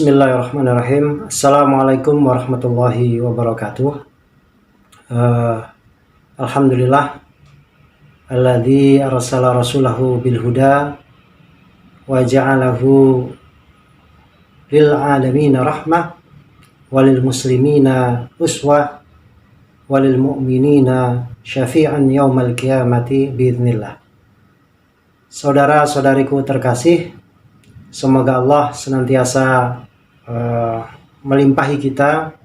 Bismillahirrahmanirrahim. Assalamualaikum warahmatullahi wabarakatuh. Alhamdulillah alladzi arsala rasulahu bil huda wa ja'alahu lil alamin rahmah walil muslimina uswah walil mu'minina syafi'an yaumal qiyamati biiznillah. Saudara-saudariku terkasih, semoga Allah senantiasa melimpahi kita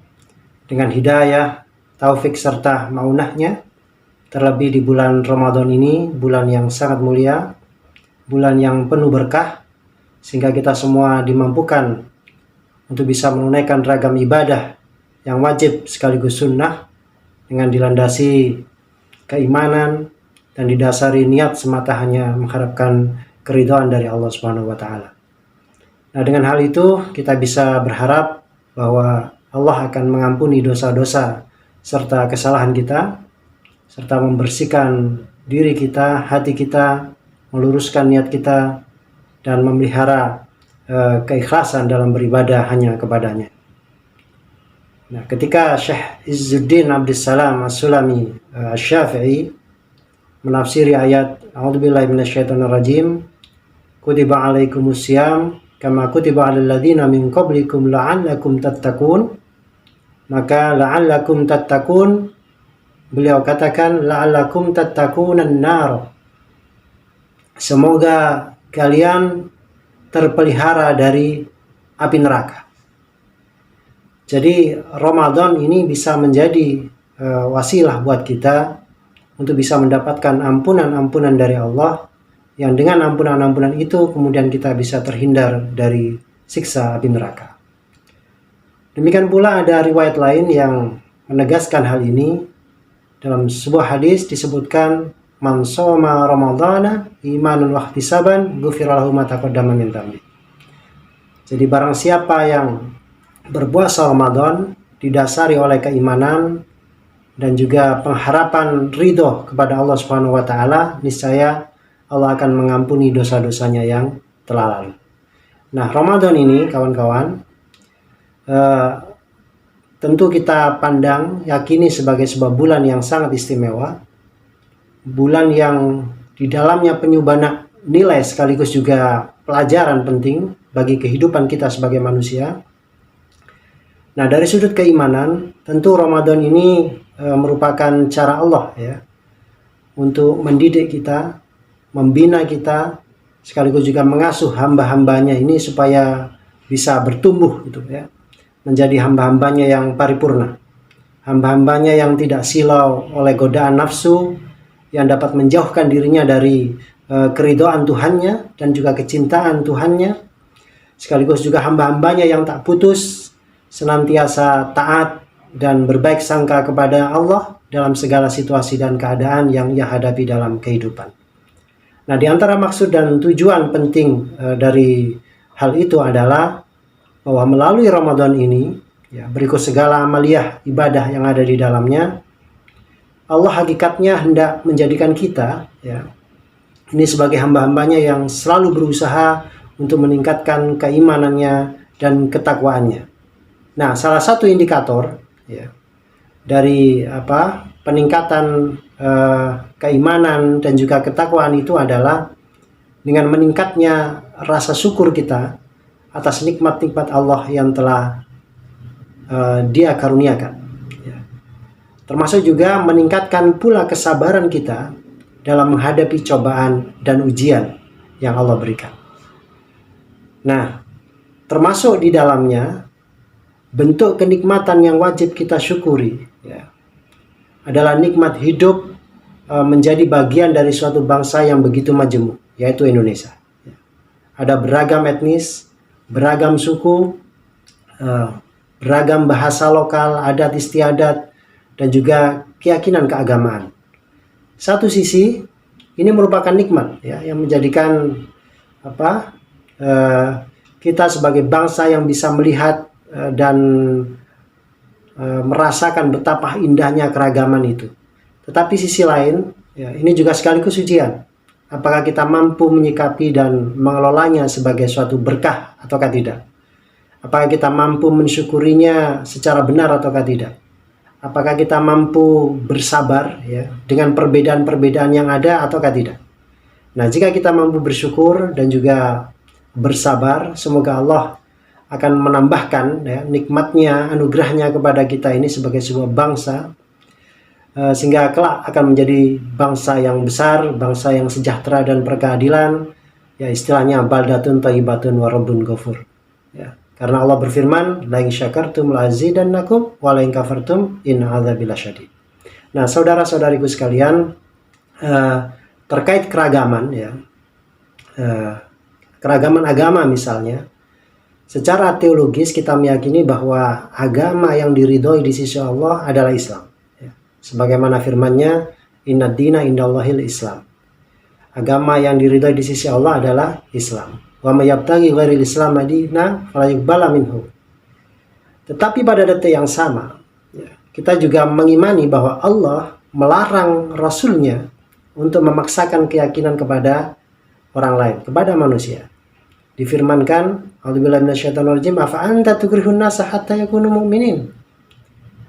dengan hidayah, taufik serta maunahnya, terlebih di bulan Ramadan ini, bulan yang sangat mulia, bulan yang penuh berkah, sehingga kita semua dimampukan untuk bisa menunaikan ragam ibadah yang wajib sekaligus sunnah dengan dilandasi keimanan dan didasari niat semata hanya mengharapkan keridhaan dari Allah Subhanahu wa taala. Nah, dengan hal itu kita bisa berharap bahwa Allah akan mengampuni dosa-dosa serta kesalahan kita, serta membersihkan diri kita, hati kita, meluruskan niat kita, dan memelihara keikhlasan dalam beribadah hanya kepadanya. Nah, ketika Syekh Izzuddin Abdussalam As-Sulami Asy-Syafi'i menafsiri ayat A'udzubillahi minasyaitonirrajim, kutiba alaikumusiyam kama kutiba alal ladzina min qablikum la'allakum tattaqun, maka la'allakum tattaqun, beliau katakan la'allakum tattaqunan nar, semoga kalian terpelihara dari api neraka. Jadi Ramadan ini bisa menjadi wasilah buat kita untuk bisa mendapatkan ampunan-ampunan dari Allah, yang dengan ampunan-ampunan itu kemudian kita bisa terhindar dari siksa api neraka. Demikian pula ada riwayat lain yang menegaskan hal ini. Dalam sebuah hadis disebutkan, man shoma ramadhana imanan wa ihtisaban ghufira lahu ma taqaddama min dhanbi. Jadi barang siapa yang berpuasa Ramadan didasari oleh keimanan dan juga pengharapan ridho kepada Allah Subhanahu wa taala, niscaya Allah akan mengampuni dosa-dosanya yang telah lalu. Nah, Ramadan ini kawan-kawan tentu kita pandang, yakini sebagai sebuah bulan yang sangat istimewa, bulan yang di dalamnya penyumbana nilai sekaligus juga pelajaran penting bagi kehidupan kita sebagai manusia. Nah, dari sudut keimanan, tentu Ramadan ini merupakan cara Allah ya untuk mendidik kita, membina kita, sekaligus juga mengasuh hamba-hambanya ini supaya bisa bertumbuh gitu ya, menjadi hamba-hambanya yang paripurna, hamba-hambanya yang tidak silau oleh godaan nafsu, yang dapat menjauhkan dirinya dari keridhaan Tuhannya dan juga kecintaan Tuhannya, sekaligus juga hamba-hambanya yang tak putus senantiasa taat dan berbaik sangka kepada Allah dalam segala situasi dan keadaan yang ia hadapi dalam kehidupan. Nah, di antara maksud dan tujuan penting dari hal itu adalah bahwa melalui Ramadan ini, ya, berikut segala amaliyah ibadah yang ada di dalamnya, Allah hakikatnya hendak menjadikan kita, ya, ini sebagai hamba-hambanya yang selalu berusaha untuk meningkatkan keimanannya dan ketakwaannya. Nah, salah satu indikator ya dari peningkatan keimanan dan juga ketakwaan itu adalah dengan meningkatnya rasa syukur kita atas nikmat-nikmat Allah yang telah Dia karuniakan ya. Termasuk juga meningkatkan pula kesabaran kita dalam menghadapi cobaan dan ujian yang Allah berikan. Nah, termasuk di dalamnya bentuk kenikmatan yang wajib kita syukuri ya, adalah nikmat hidup menjadi bagian dari suatu bangsa yang begitu majemuk, yaitu Indonesia. Ada beragam etnis, beragam suku, beragam bahasa lokal, adat istiadat, dan juga keyakinan keagamaan. Satu sisi ini merupakan nikmat ya, yang menjadikan kita sebagai bangsa yang bisa melihat dan merasakan betapa indahnya keragaman itu. Tetapi sisi lain, ya, ini juga sekaligus ujian. Apakah kita mampu menyikapi dan mengelolanya sebagai suatu berkah ataukah tidak? Apakah kita mampu mensyukurinya secara benar ataukah tidak? Apakah kita mampu bersabar ya dengan perbedaan-perbedaan yang ada ataukah tidak? Nah, jika kita mampu bersyukur dan juga bersabar, semoga Allah akan menambahkan ya, nikmatnya, anugerahnya kepada kita ini sebagai sebuah bangsa, sehingga kelak akan menjadi bangsa yang besar, bangsa yang sejahtera dan berkeadilan, ya istilahnya baldatun thayyibatun wa rabbun ghafur. Ya, karena Allah berfirman, la in syakartum la azidannakum wa la in kafartum inna adzabi lasyadid. Nah, saudara-saudariku sekalian, terkait keragaman ya, keragaman agama misalnya, secara teologis kita meyakini bahwa agama yang diridhoi di sisi Allah adalah Islam. Ya. Sebagaimana firman-Nya, inna dina indallahil Islam. Agama yang diridhoi di sisi Allah adalah Islam. Wa may yabtaghi ghairil Islam madina fala yuqbala minhu. Tetapi pada detik yang sama, ya, kita juga mengimani bahwa Allah melarang Rasul-Nya untuk memaksakan keyakinan kepada orang lain, kepada manusia. Difirmankan, a'udzubillahi minasyaitonir rajim, afa anta tukrihun nasa hatta yakunu mu'minin.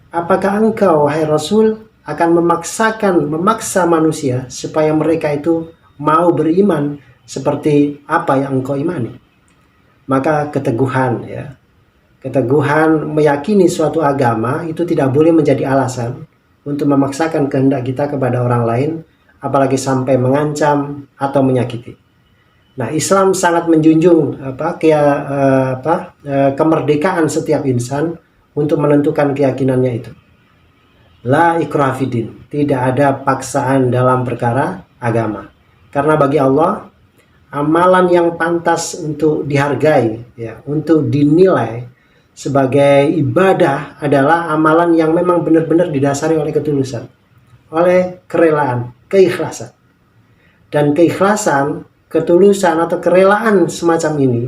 Apakah engkau, wahai Rasul, akan memaksa manusia supaya mereka itu mau beriman seperti apa yang engkau imani? Maka keteguhan ya, keteguhan meyakini suatu agama itu tidak boleh menjadi alasan untuk memaksakan kehendak kita kepada orang lain, apalagi sampai mengancam atau menyakiti. Nah, Islam sangat menjunjung kemerdekaan setiap insan untuk menentukan keyakinannya itu. La ikraha fiddin, tidak ada paksaan dalam perkara agama. Karena bagi Allah, amalan yang pantas untuk dihargai, ya, untuk dinilai sebagai ibadah adalah amalan yang memang benar-benar didasari oleh ketulusan, oleh kerelaan, keikhlasan. Dan keikhlasan, ketulusan atau kerelaan semacam ini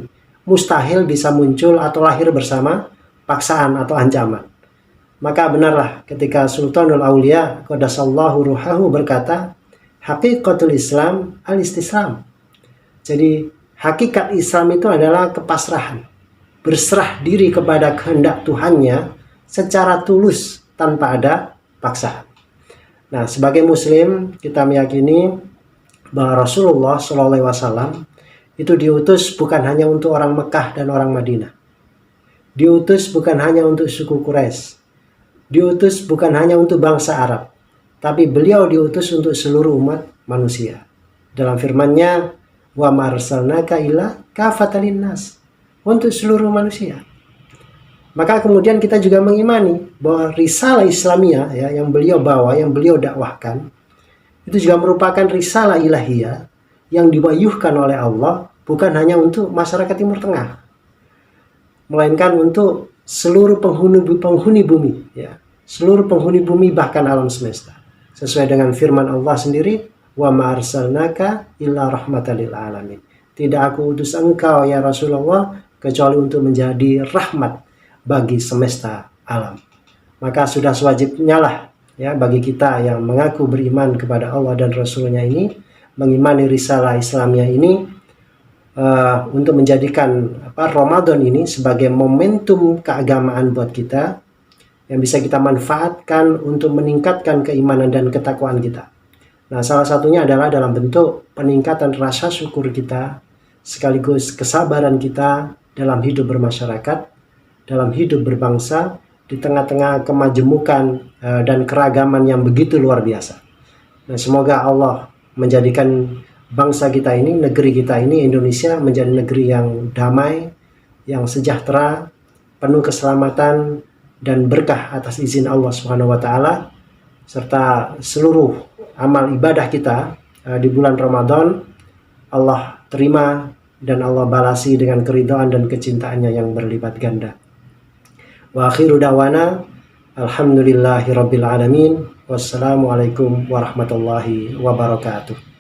mustahil bisa muncul atau lahir bersama paksaan atau ancaman. Maka benarlah ketika Sultanul Aulia qaddasallahu ruhahu berkata, haqiqatul Islam al-istislam. Jadi hakikat Islam itu adalah kepasrahan, berserah diri kepada kehendak Tuhannya secara tulus tanpa ada paksaan. Nah, sebagai Muslim kita meyakini bahwa Rasulullah SAW itu diutus bukan hanya untuk orang Mekah dan orang Madinah, diutus bukan hanya untuk suku Quraisy, diutus bukan hanya untuk bangsa Arab, tapi beliau diutus untuk seluruh umat manusia. Dalam firman-Nya, wa ma arsalnaka illa kafatan linnas, untuk seluruh manusia. Maka kemudian kita juga mengimani bahwa risalah Islamiyah ya, yang beliau bawa, yang beliau dakwahkan, itu juga merupakan risalah ilahiyah yang diwahyuhkan oleh Allah bukan hanya untuk masyarakat Timur Tengah, melainkan untuk seluruh penghuni bumi, ya, seluruh penghuni bumi bahkan alam semesta. Sesuai dengan firman Allah sendiri, wa ma arsalnaka illa rahmatan lil alamin. Tidak aku utus engkau ya Rasulullah kecuali untuk menjadi rahmat bagi semesta alam. Maka sudah sewajibnya lah ya bagi kita yang mengaku beriman kepada Allah dan Rasulnya ini, mengimani risalah Islamnya ini, untuk menjadikan Ramadan ini sebagai momentum keagamaan buat kita yang bisa kita manfaatkan untuk meningkatkan keimanan dan ketakwaan kita. Nah, salah satunya adalah dalam bentuk peningkatan rasa syukur kita, sekaligus kesabaran kita dalam hidup bermasyarakat, dalam hidup berbangsa, di tengah-tengah kemajemukan dan keragaman yang begitu luar biasa. Nah, semoga Allah menjadikan bangsa kita ini, negeri kita ini, Indonesia, menjadi negeri yang damai, yang sejahtera, penuh keselamatan dan berkah atas izin Allah Subhanahu wa taala, serta seluruh amal ibadah kita di bulan Ramadan Allah terima dan Allah balasi dengan keridhaan dan kecintaannya yang berlipat ganda. Wa akhiru da'wana alhamdulillahi rabbil alamin. Wassalamualaikum warahmatullahi wabarakatuh.